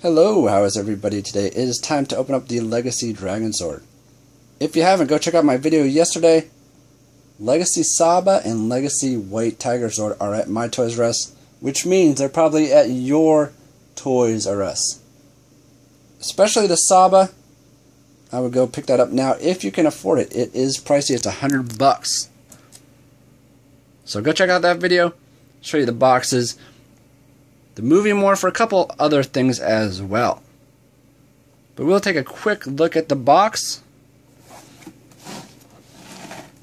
Hello, how is everybody today? It is time to open up the Legacy Dragonzord. If you haven't, go check out my video yesterday. Legacy Saba and Legacy White Tiger Zord are at my Toys R Us, which means they're probably at your Toys R Us. Especially the Saba, I would go pick that up now if you can afford it. It is pricey, it's $100. So go check out that video, show you the boxes, the movie more for a couple other things as well. But we'll take a quick look at the box.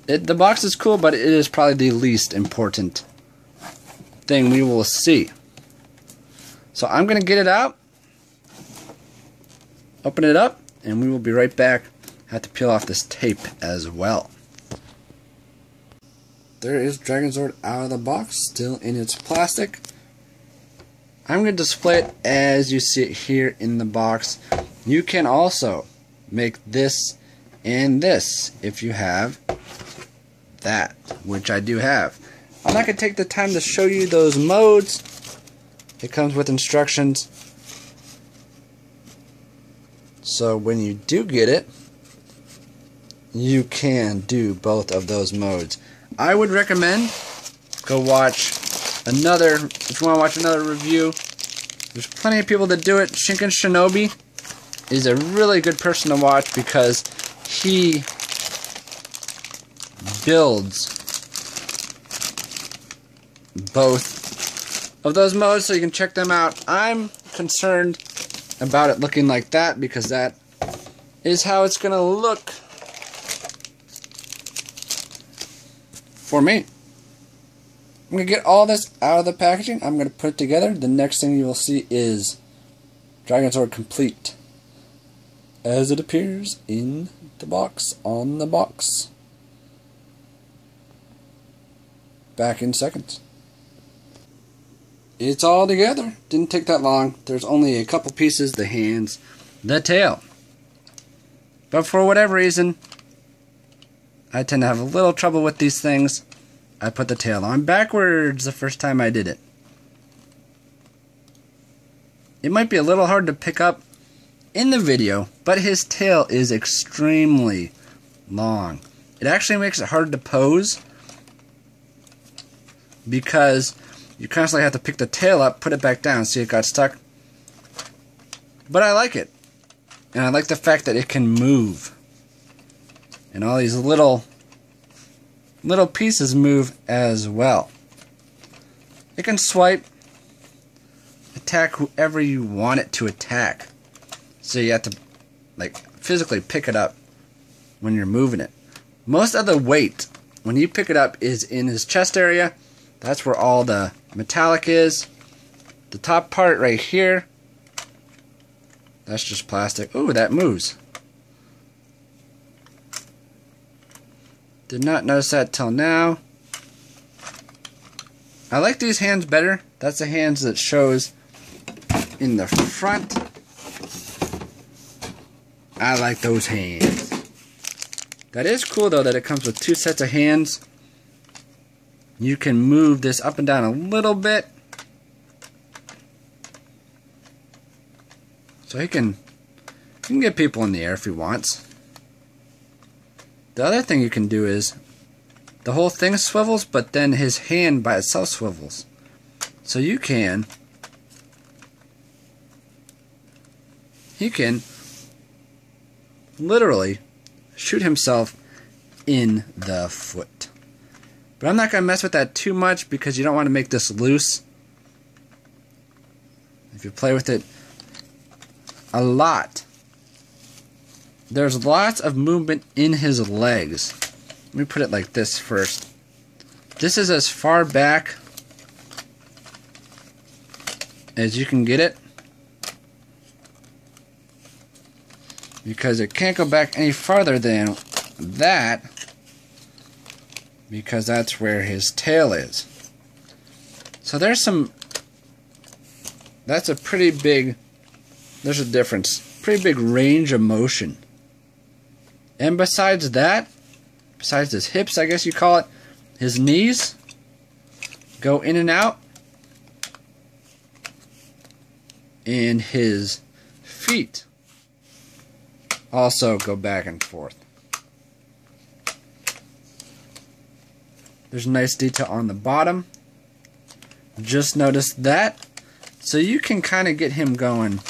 The box is cool, but it is probably the least important thing we will see. So I'm going to get it out, open it up, and we will be right back. I have to peel off this tape as well. There is Dragonzord out of the box, still in its plastic. I'm going to display it as you see it here in the box. You can also make this and this if you have that, which I do have. I'm not going to take the time to show you those modes. It comes with instructions. So when you do get it, you can do both of those modes. I would recommend go watch another, if you want to watch another review. There's plenty of people that do it. Shinken Shinobi is a really good person to watch because he builds both of those modes, so you can check them out. I'm concerned about it looking like that because that is how it's going to look for me. I'm going to get all this out of the packaging. I'm going to put it together. The next thing you will see is Dragonzord complete as it appears in the box, on the box. Back in seconds. It's all together. Didn't take that long. There's only a couple pieces, the hands, the tail. But for whatever reason, I tend to have a little trouble with these things. I put the tail on backwards the first time I did it. It might be a little hard to pick up in the video, but his tail is extremely long. It actually makes it hard to pose because you constantly have to pick the tail up, put it back down. See, it got stuck. But I like it. And I like the fact that it can move. And all these little pieces move as well. It can swipe, attack whoever you want it to attack. So you have to like physically pick it up when you're moving it. Most of the weight when you pick it up is in his chest area. That's where all the metallic is. The top part right here, that's just plastic. Ooh, that moves. Did not notice that till now. I like these hands better. That's the hands that shows in the front. I like those hands. That is cool though that it comes with two sets of hands. You can move this up and down a little bit. So he can get people in the air if he wants. The other thing you can do is the whole thing swivels, but then his hand by itself swivels. So he can literally shoot himself in the foot. But I'm not going to mess with that too much because you don't want to make this loose. If you play with it a lot, there's lots of movement in his legs. Let me put it like this first. This is as far back as you can get it, because it can't go back any farther than that, because that's where his tail is. So there's that's a pretty big, there's a difference, pretty big range of motion. And besides that, besides his hips, I guess you call it, his knees go in and out. And his feet also go back and forth. There's a nice detail on the bottom. Just notice that. So you can kind of get him going.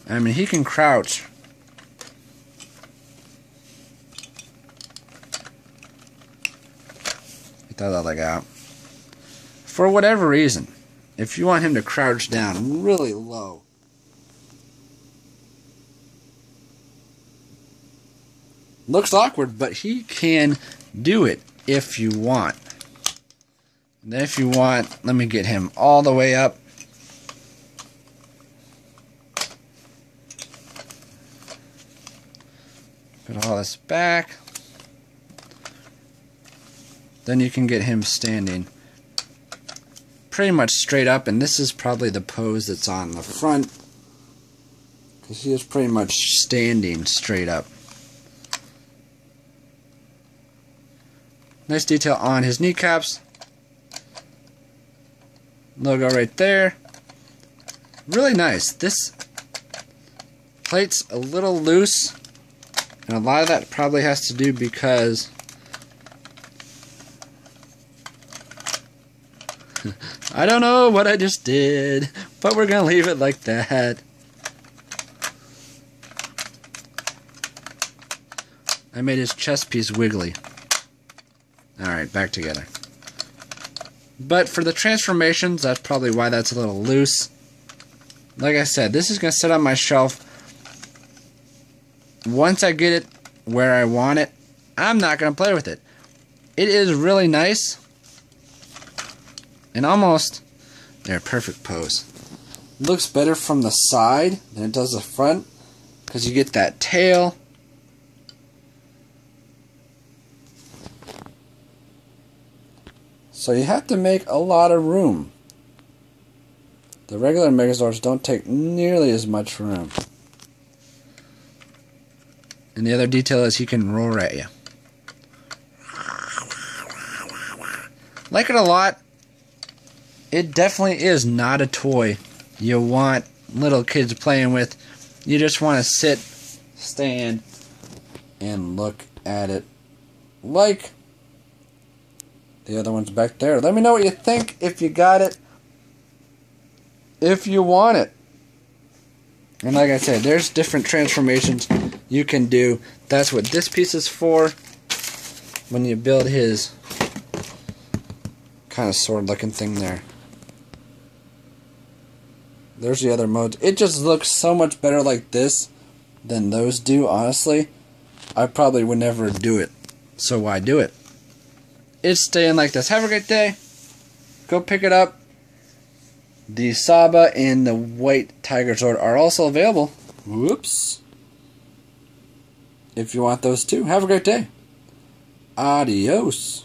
I mean, he can crouch. Get that other leg out. For whatever reason, if you want him to crouch down really low, looks awkward, but he can do it if you want. And then if you want, let me get him all the way up. Put all this back. Then you can get him standing pretty much straight up, and this is probably the pose that's on the front, because he is pretty much standing straight up. Nice detail on his kneecaps. Logo right there. Really nice. This plate's a little loose, and a lot of that probably has to do because I don't know what I just did, but we're gonna leave it like that. I made his chest piece wiggly. Alright, back together. But for the transformations, that's probably why that's a little loose. Like I said, this is going to sit on my shelf. Once I get it where I want it, I'm not going to play with it. It is really nice. And almost, there, perfect pose. Looks better from the side than it does the front, because you get that tail. So you have to make a lot of room. The regular Megazords don't take nearly as much room. And the other detail is he can roar at you. Like it a lot. It definitely is not a toy you want little kids playing with. You just want to sit, stand, and look at it like the other one's back there. Let me know what you think, if you got it, if you want it. And like I said, there's different transformations you can do. That's what this piece is for, when you build his kind of sword looking thing there. There's the other modes. It just looks so much better like this than those do, honestly. I probably would never do it, so why do it? It's staying like this. Have a great day. Go pick it up. The Saba and the white Dragonzord are also available. Whoops. If you want those too. Have a great day. Adios.